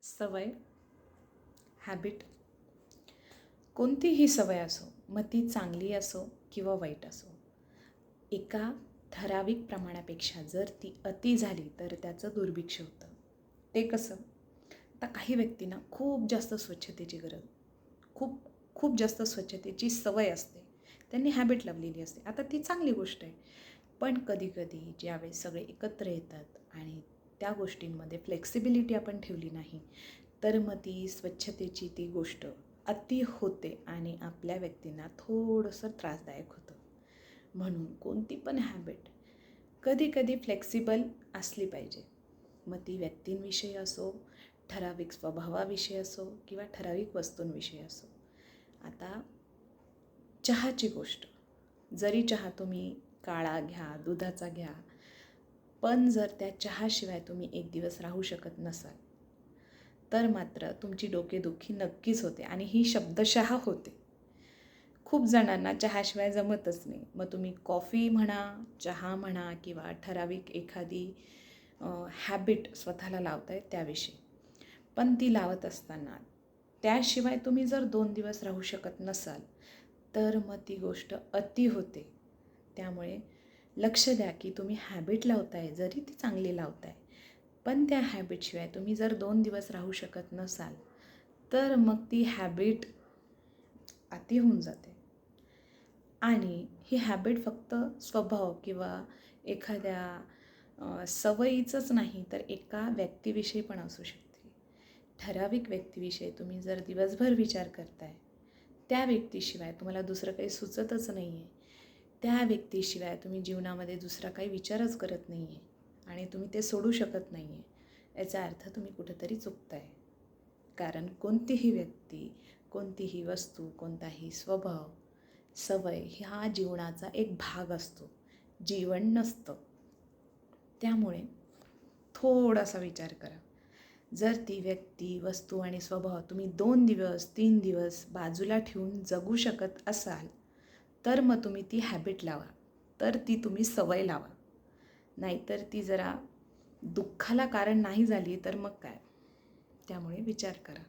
सवय, हॅबिट, कोणतीही सवय असो, मग ती चांगली असो किंवा वाईट असो, एका ठराविक प्रमाणापेक्षा जर ती अति झाली तर त्याचं दुर्भिक्ष होतं. ते कसं? आता काही व्यक्तींना खूप जास्त स्वच्छतेची गरज, खूप खूप जास्त स्वच्छतेची सवय असते, त्यांनी हॅबिट लावलेली असते. आता ती चांगली गोष्ट आहे. पण कधीकधी ज्यावेळेस सगळे एकत्र येतात आणि त्या गोष्टींमध्ये फ्लेक्सिबिलिटी आपण ठेवली नाही, तर मग ती स्वच्छतेची ती गोष्ट अति होते आणि आपल्या व्यक्तींना थोडंसं त्रासदायक होतं. म्हणून कोणती पण हॅबिट कधी कधी फ्लेक्सिबल असली पाहिजे. मग ती व्यक्तींविषयी असो, ठराविक स्वभावाविषयी असो किंवा ठराविक वस्तूंविषयी असो. आता चहाची गोष्ट, जरी चहा तुम्ही काळा घ्या, दुधाचा घ्या, पण जर त्या चहाशिवाय तुम्ही एक दिवस राहू शकत नसाल तर मात्र तुमची डोकेदुखी नक्कीच होते आणि ही शब्दशः होते. खूप जणांना चहाशिवाय जमतच नाही. मग तुम्ही कॉफी म्हणा, चहा म्हणा किंवा ठराविक एखादी हॅबिट स्वतःला लावताय त्याविषयी. पण ती लावत असताना त्याशिवाय तुम्ही जर 2 दिवस राहू शकत नसाल तर मग ती गोष्ट अति होते. त्यामुळे लक्ष द्या की तुम्ही हॅबिट लावताय, जरी ती चांगली लावताय, पण त्या हॅबिटशिवाय तुम्ही जर 2 दिवस राहू शकत नसाल तर मग ती हॅबिट अति होऊन जाते. आणि ही हॅबिट फक्त स्वभाव किंवा एखाद्या सवयीचंच नाही तर एका व्यक्तीविषयी पण असू शकते. ठराविक व्यक्तीविषयी तुम्ही जर दिवसभर विचार करताय, त्या व्यक्तीशिवाय तुम्हाला दुसरं काही सुचतच नाही आहे, त्या व्यक्तीशिवाय तुम्ही जीवनामध्ये दुसरा काही विचारच करत नाही आहे आणि तुम्ही ते सोडू शकत नाही आहे, याचा अर्थ तुम्ही कुठंतरी चुकताय. कारण कोणतीही व्यक्ती, कोणतीही वस्तू, कोणताही स्वभाव, सवय हा जीवनाचा एक भाग असतो, जीवन नसतं. त्यामुळे थोडासा विचार करा. जर ती व्यक्ती, वस्तू आणि स्वभाव तुम्ही 2 दिवस 3 दिवस बाजूला ठेवून जगू शकत असाल तर मग तुम्ही ती हॅबिट लावा, तर ती तुम्ही सवय लावा. नाहीतर ती जरा दुःखाला कारण नाही झाली तर मग काय? त्यामुळे विचार करा.